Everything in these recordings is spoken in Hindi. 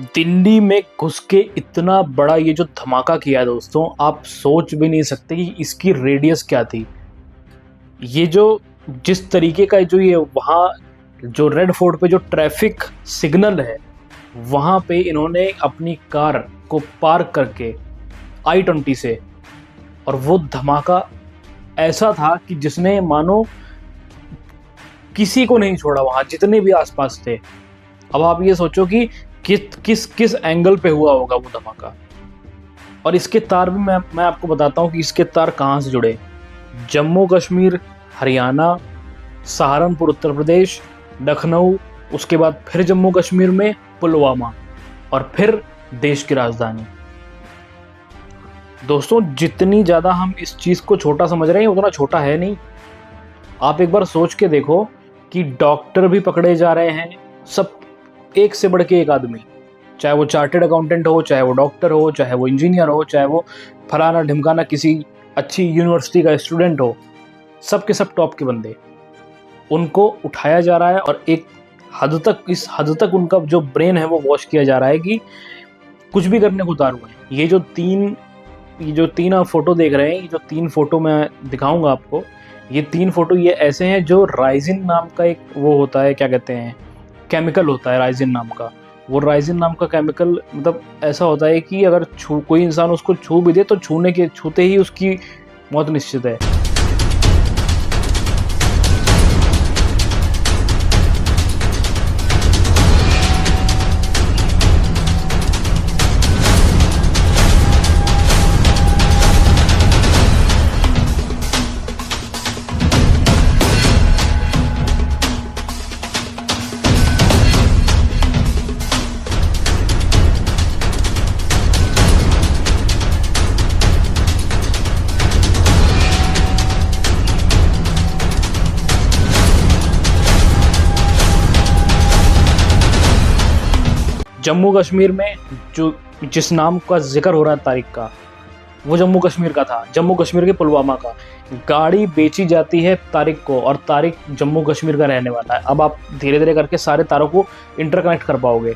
दिल्ली में घुस के इतना बड़ा ये जो धमाका किया दोस्तों, आप सोच भी नहीं सकते कि इसकी रेडियस क्या थी। ये जो जिस तरीके का जो ये वहाँ जो रेड फोर्ट पे जो ट्रैफिक सिग्नल है, वहाँ पे इन्होंने अपनी कार को पार्क करके I-20 से, और वो धमाका ऐसा था कि जिसने मानो किसी को नहीं छोड़ा वहाँ, जितने भी आसपास थे। अब आप ये सोचो कि किस किस एंगल पे हुआ होगा वो धमाका। और इसके तार भी मैं आपको बताता हूँ कि इसके तार कहाँ से जुड़े। जम्मू कश्मीर, हरियाणा, सहारनपुर उत्तर प्रदेश, लखनऊ, उसके बाद फिर जम्मू कश्मीर में पुलवामा, और फिर देश की राजधानी। दोस्तों, जितनी ज़्यादा हम इस चीज़ को छोटा समझ रहे हैं उतना छोटा है नहीं। आप एक बार सोच के देखो कि डॉक्टर भी पकड़े जा रहे हैं, सब एक से बढ़ के एक आदमी, चाहे वो चार्टेड अकाउंटेंट हो, चाहे वो डॉक्टर हो, चाहे वो इंजीनियर हो, चाहे वो फलाना ढिमकाना किसी अच्छी यूनिवर्सिटी का स्टूडेंट हो, सब के सब टॉप के बंदे, उनको उठाया जा रहा है। और एक हद तक, इस हद तक उनका जो ब्रेन है वो वॉश किया जा रहा है कि कुछ भी करने को उतार हुए हैं। ये जो तीन आप फोटो देख रहे हैं, ये जो 3 फोटो मैं दिखाऊंगा आपको, ये 3 फोटो ये ऐसे हैं जो राइजिन नाम का एक वो होता है, क्या कहते हैं, केमिकल होता है राइजिन नाम का। वो राइजिन नाम का केमिकल मतलब ऐसा होता है कि अगर कोई इंसान उसको छू भी दे तो छूते ही उसकी मौत निश्चित है। जम्मू कश्मीर में जो जिस नाम का जिक्र हो रहा है तारिक का, वो जम्मू कश्मीर का था, जम्मू कश्मीर के पुलवामा का। गाड़ी बेची जाती है तारिक को, और तारिक जम्मू कश्मीर का रहने वाला है। अब आप धीरे धीरे करके सारे तारों को इंटरकनेक्ट कर पाओगे।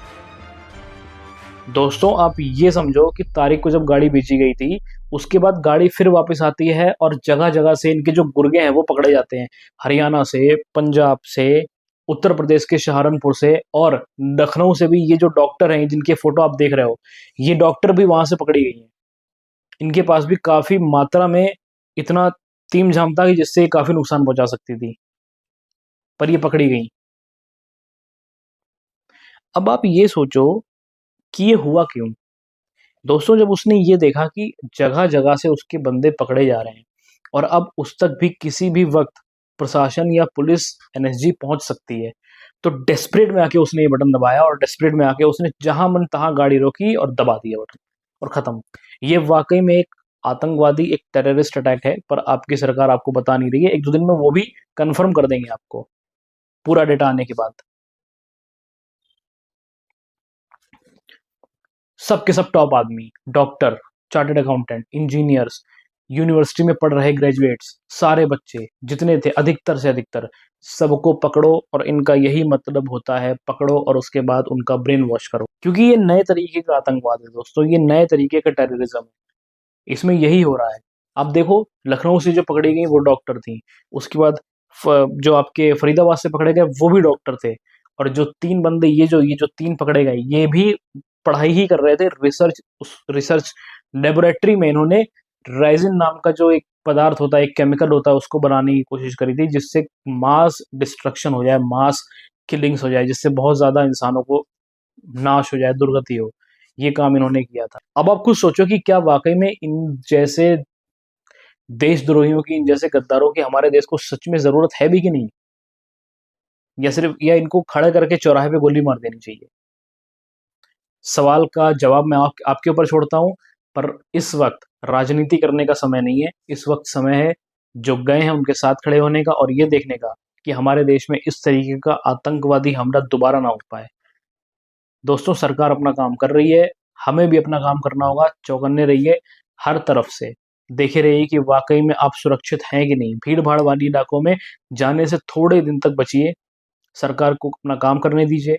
दोस्तों, आप ये समझो कि तारिक को जब गाड़ी बेची गई थी, उसके बाद गाड़ी फिर वापस आती है और जगह जगह से इनके जो गुर्गे हैं वो पकड़े जाते हैं। हरियाणा से, पंजाब से, उत्तर प्रदेश के सहारनपुर से, और लखनऊ से भी। ये जो डॉक्टर हैं जिनके फोटो आप देख रहे हो, ये डॉक्टर भी वहां से पकड़ी गई हैं। इनके पास भी काफी मात्रा में इतना तीम झाम था कि जिससे काफी नुकसान पहुंचा सकती थी, पर ये पकड़ी गई। अब आप ये सोचो कि ये हुआ क्यों। दोस्तों, जब उसने ये देखा कि जगह जगह से उसके बंदे पकड़े जा रहे हैं, और अब उस तक भी किसी भी वक्त प्रशासन या पुलिस, NSG पहुंच सकती है, तो डेस्परेट में आके उसने ये बटन दबाया, और डेस्परेट में आके उसने जहां मन तहां गाड़ी रोकी और दबा दिया बटन, और खत्म। ये वाकई में एक आतंकवादी, एक टेररिस्ट अटैक है, पर आपकी सरकार आपको बता नहीं रही है। 1-2 दिन में वो भी कंफर्म कर देंगे आपको, पूरा डेटा आने के बाद। सब के सब टॉप आदमी, doctor, chartered accountant, engineers, university में पढ़ रहे ग्रेजुएट्स, सारे बच्चे जितने थे, अधिकतर से अधिकतर सबको पकड़ो। और इनका यही मतलब होता है, पकड़ो और उसके बाद उनका ब्रेन वॉश करो। क्योंकि ये नए तरीके का आतंकवाद है दोस्तों, ये नए तरीके का टेररिज्म है, इसमें यही हो रहा है। आप देखो, लखनऊ से जो पकड़ी गई वो डॉक्टर थी, उसके बाद जो आपके फरीदाबाद से पकड़े गए वो भी डॉक्टर थे, और जो 3 बंदे ये जो 3 पकड़े गए, ये भी पढ़ाई ही कर रहे थे। उस रिसर्च लेबोरेटरी में इन्होंने राइजिन नाम का जो एक पदार्थ होता है, एक केमिकल होता है, उसको बनाने की कोशिश करी थी, जिससे मास डिस्ट्रक्शन हो जाए, मास किलिंग्स हो जाए, जिससे बहुत ज्यादा इंसानों को नाश हो जाए, दुर्गति हो। ये काम इन्होंने किया था। अब आप खुद सोचो कि क्या वाकई में इन जैसे देशद्रोहियों की, इन जैसे गद्दारों की हमारे देश को सच में जरूरत है भी कि नहीं, या इनको खड़े करके चौराहे पे गोली मार देनी चाहिए। सवाल का जवाब मैं आपके ऊपर छोड़ता हूं, पर इस वक्त राजनीति करने का समय नहीं है। इस वक्त समय है जो गए हैं उनके साथ खड़े होने का, और ये देखने का कि हमारे देश में इस तरीके का आतंकवादी हमला दोबारा ना हो पाए। दोस्तों, सरकार अपना काम कर रही है, हमें भी अपना काम करना होगा। चौकन्ने रहिए, हर तरफ से देखे रहिए कि वाकई में आप सुरक्षित हैं कि नहीं। भीड़ भाड़ वाली इलाकों में जाने से थोड़े दिन तक बचिए, सरकार को अपना काम करने दीजिए।